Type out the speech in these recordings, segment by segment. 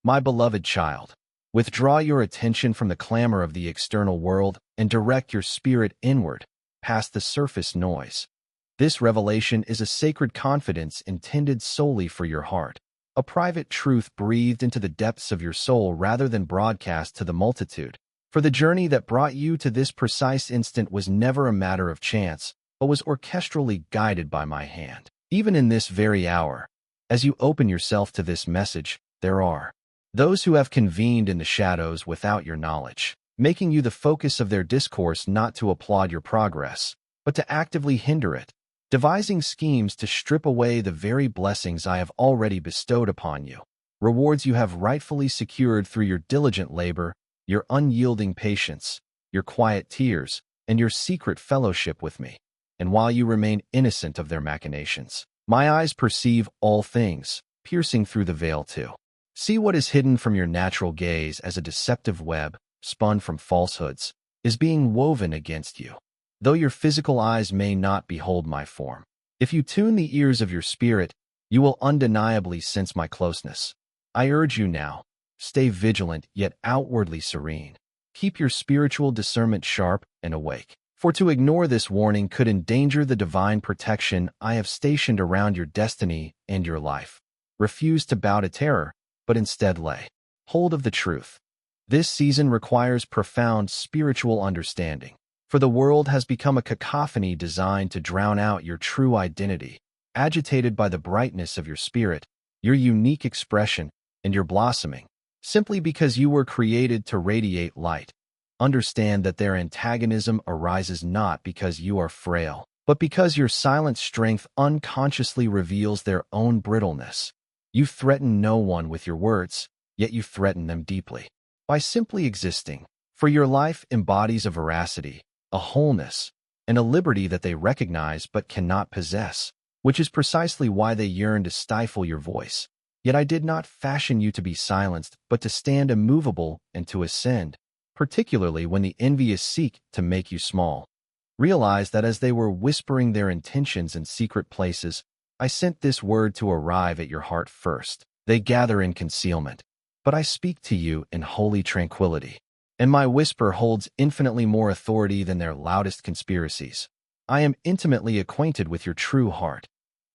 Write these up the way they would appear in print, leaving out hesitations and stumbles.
My beloved child, withdraw your attention from the clamor of the external world and direct your spirit inward, past the surface noise. This revelation is a sacred confidence intended solely for your heart, a private truth breathed into the depths of your soul rather than broadcast to the multitude. For the journey that brought you to this precise instant was never a matter of chance, but was orchestrally guided by my hand. Even in this very hour, as you open yourself to this message, there are those who have convened in the shadows without your knowledge, making you the focus of their discourse not to applaud your progress, but to actively hinder it, devising schemes to strip away the very blessings I have already bestowed upon you, rewards you have rightfully secured through your diligent labor, your unyielding patience, your quiet tears, and your secret fellowship with me. And while you remain innocent of their machinations, my eyes perceive all things, piercing through the veil too. See what is hidden from your natural gaze as a deceptive web, spun from falsehoods, is being woven against you. Though your physical eyes may not behold my form, if you tune the ears of your spirit, you will undeniably sense my closeness. I urge you now, stay vigilant yet outwardly serene. Keep your spiritual discernment sharp and awake. For to ignore this warning could endanger the divine protection I have stationed around your destiny and your life. Refuse to bow to terror, but instead lay hold of the truth. This season requires profound spiritual understanding, for the world has become a cacophony designed to drown out your true identity, agitated by the brightness of your spirit, your unique expression, and your blossoming, simply because you were created to radiate light. Understand that their antagonism arises not because you are frail, but because your silent strength unconsciously reveals their own brittleness. You threaten no one with your words, yet you threaten them deeply. By simply existing, for your life embodies a veracity, a wholeness, and a liberty that they recognize but cannot possess, which is precisely why they yearn to stifle your voice. Yet I did not fashion you to be silenced, but to stand immovable and to ascend, particularly when the envious seek to make you small. Realize that as they were whispering their intentions in secret places, I sent this word to arrive at your heart first. They gather in concealment, but I speak to you in holy tranquility, and my whisper holds infinitely more authority than their loudest conspiracies. I am intimately acquainted with your true heart.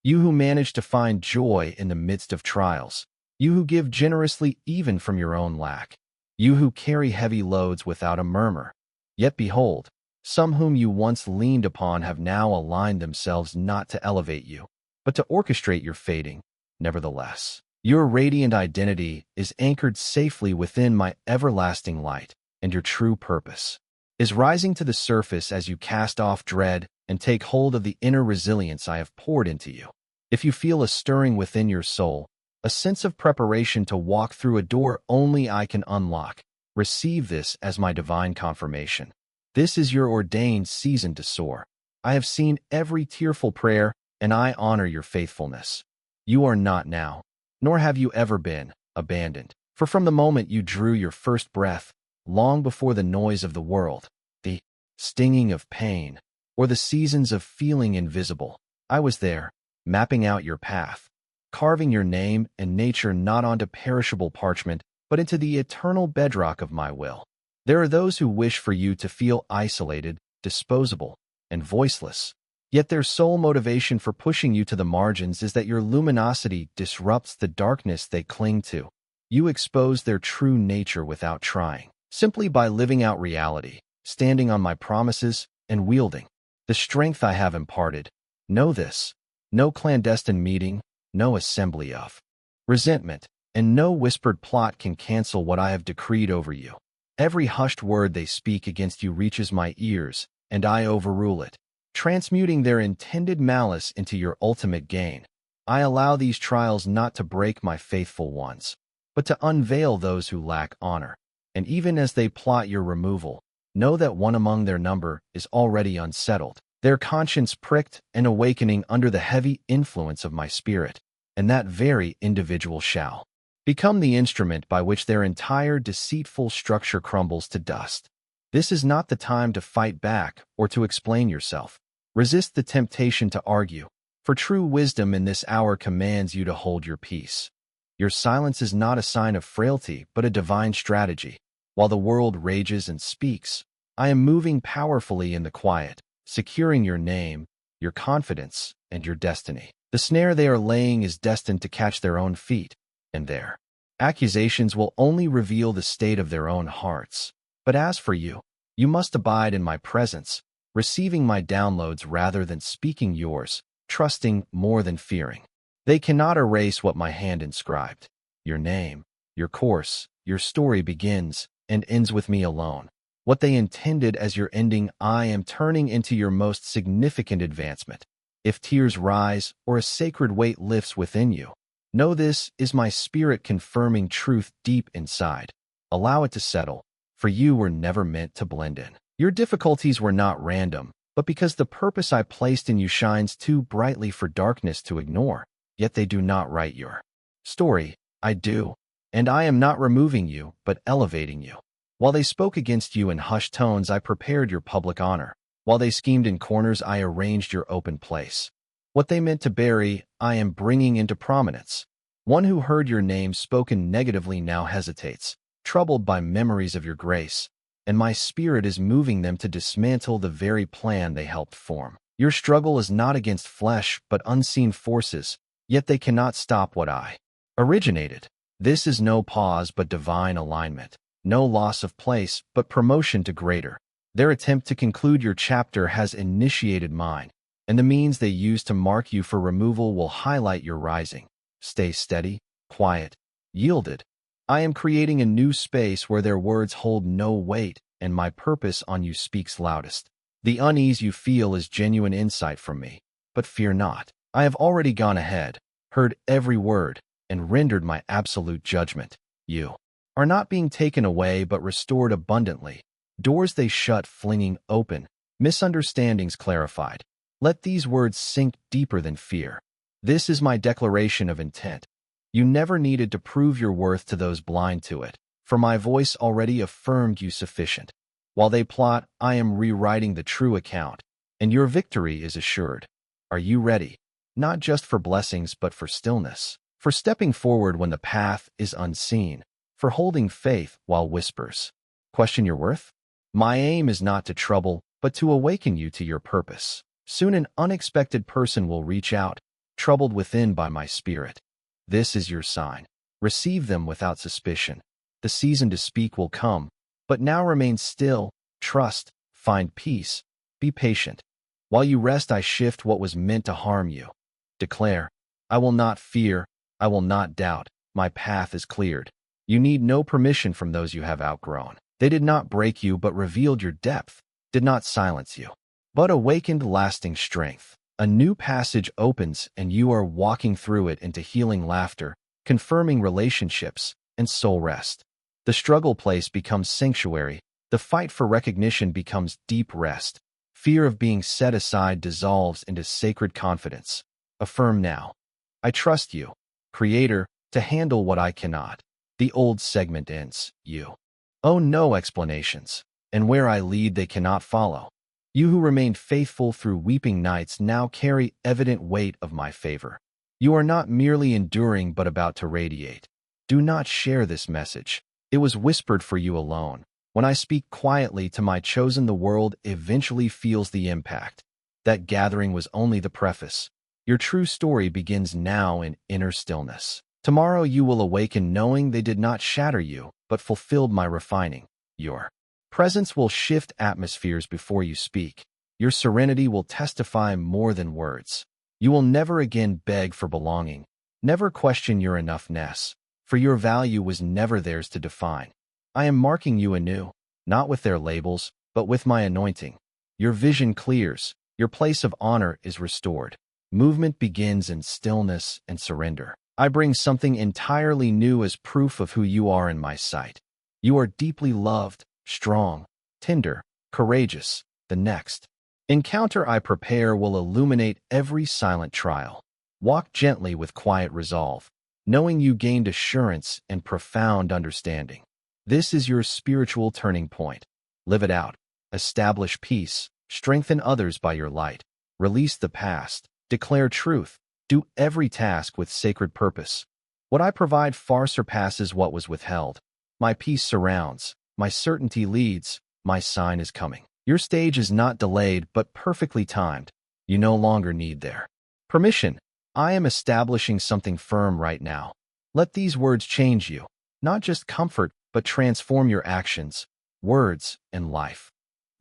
You who manage to find joy in the midst of trials. You who give generously even from your own lack. You who carry heavy loads without a murmur. Yet behold, some whom you once leaned upon have now aligned themselves not to elevate you, but to orchestrate your fading. Nevertheless, your radiant identity is anchored safely within my everlasting light, and your true purpose is rising to the surface as you cast off dread and take hold of the inner resilience I have poured into you. If you feel a stirring within your soul, a sense of preparation to walk through a door only I can unlock, receive this as my divine confirmation. This is your ordained season to soar. I have seen every tearful prayer, and I honor your faithfulness. You are not now, nor have you ever been, abandoned. For from the moment you drew your first breath, long before the noise of the world, the stinging of pain, or the seasons of feeling invisible, I was there, mapping out your path, carving your name and nature not onto perishable parchment, but into the eternal bedrock of my will. There are those who wish for you to feel isolated, disposable, and voiceless. Yet their sole motivation for pushing you to the margins is that your luminosity disrupts the darkness they cling to. You expose their true nature without trying, simply by living out reality, standing on my promises, and wielding the strength I have imparted. Know this: no clandestine meeting, no assembly of resentment, and no whispered plot can cancel what I have decreed over you. Every hushed word they speak against you reaches my ears, and I overrule it, transmuting their intended malice into your ultimate gain. I allow these trials not to break my faithful ones, but to unveil those who lack honor. And even as they plot your removal, know that one among their number is already unsettled, their conscience pricked and awakening under the heavy influence of my spirit, and that very individual shall become the instrument by which their entire deceitful structure crumbles to dust. This is not the time to fight back or to explain yourself. Resist the temptation to argue, for true wisdom in this hour commands you to hold your peace. Your silence is not a sign of frailty, but a divine strategy. While the world rages and speaks, I am moving powerfully in the quiet, securing your name, your confidence, and your destiny. The snare they are laying is destined to catch their own feet, and their accusations will only reveal the state of their own hearts. But as for you, you must abide in my presence, receiving my downloads rather than speaking yours, trusting more than fearing. They cannot erase what my hand inscribed. Your name, your course, your story begins and ends with me alone. What they intended as your ending, I am turning into your most significant advancement. If tears rise or a sacred weight lifts within you, know this is my spirit confirming truth deep inside. Allow it to settle, for you were never meant to blend in. Your difficulties were not random, but because the purpose I placed in you shines too brightly for darkness to ignore. Yet they do not write your story. I do, and I am not removing you, but elevating you. While they spoke against you in hushed tones, I prepared your public honor. While they schemed in corners, I arranged your open place. What they meant to bury, I am bringing into prominence. One who heard your name spoken negatively now hesitates, troubled by memories of your grace, and my spirit is moving them to dismantle the very plan they helped form. Your struggle is not against flesh, but unseen forces, yet they cannot stop what I originated. This is no pause, but divine alignment. No loss of place, but promotion to greater. Their attempt to conclude your chapter has initiated mine, and the means they use to mark you for removal will highlight your rising. Stay steady, quiet, yielded. I am creating a new space where their words hold no weight, and my purpose on you speaks loudest. The unease you feel is genuine insight from me, but fear not. I have already gone ahead, heard every word, and rendered my absolute judgment. You are not being taken away but restored abundantly. Doors they shut flinging open, misunderstandings clarified. Let these words sink deeper than fear. This is my declaration of intent. You never needed to prove your worth to those blind to it, for my voice already affirmed you sufficient. While they plot, I am rewriting the true account, and your victory is assured. Are you ready? Not just for blessings but for stillness, for stepping forward when the path is unseen, for holding faith while whispers question your worth? My aim is not to trouble, but to awaken you to your purpose. Soon an unexpected person will reach out, troubled within by my spirit. This is your sign. Receive them without suspicion. The season to speak will come, but now remain still, trust, find peace, be patient. While you rest, I shift what was meant to harm you. Declare, I will not fear, I will not doubt, my path is cleared. You need no permission from those you have outgrown. They did not break you but revealed your depth, did not silence you, but awakened lasting strength. A new passage opens and you are walking through it into healing laughter, confirming relationships, and soul rest. The struggle place becomes sanctuary, the fight for recognition becomes deep rest. Fear of being set aside dissolves into sacred confidence. Affirm now. I trust you, Creator, to handle what I cannot. The old segment ends. You owe no explanations, and where I lead they cannot follow. You who remained faithful through weeping nights now carry evident weight of my favor. You are not merely enduring but about to radiate. Do not share this message. It was whispered for you alone. When I speak quietly to my chosen, the world eventually feels the impact. That gathering was only the preface. Your true story begins now in inner stillness. Tomorrow you will awaken knowing they did not shatter you, but fulfilled my refining. Your presence will shift atmospheres before you speak. Your serenity will testify more than words. You will never again beg for belonging, never question your enoughness, for your value was never theirs to define. I am marking you anew, not with their labels, but with my anointing. Your vision clears, your place of honor is restored. Movement begins in stillness and surrender. I bring something entirely new as proof of who you are in my sight. You are deeply loved, strong, tender, courageous. The next encounter I prepare will illuminate every silent trial. Walk gently with quiet resolve, knowing you gained assurance and profound understanding. This is your spiritual turning point. Live it out. Establish peace. Strengthen others by your light. Release the past. Declare truth. Do every task with sacred purpose. What I provide far surpasses what was withheld. My peace surrounds, my certainty leads, my sign is coming. Your stage is not delayed, but perfectly timed. You no longer need their permission. I am establishing something firm right now. Let these words change you, not just comfort, but transform your actions, words, and life.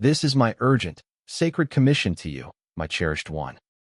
This is my urgent, sacred commission to you, my cherished one.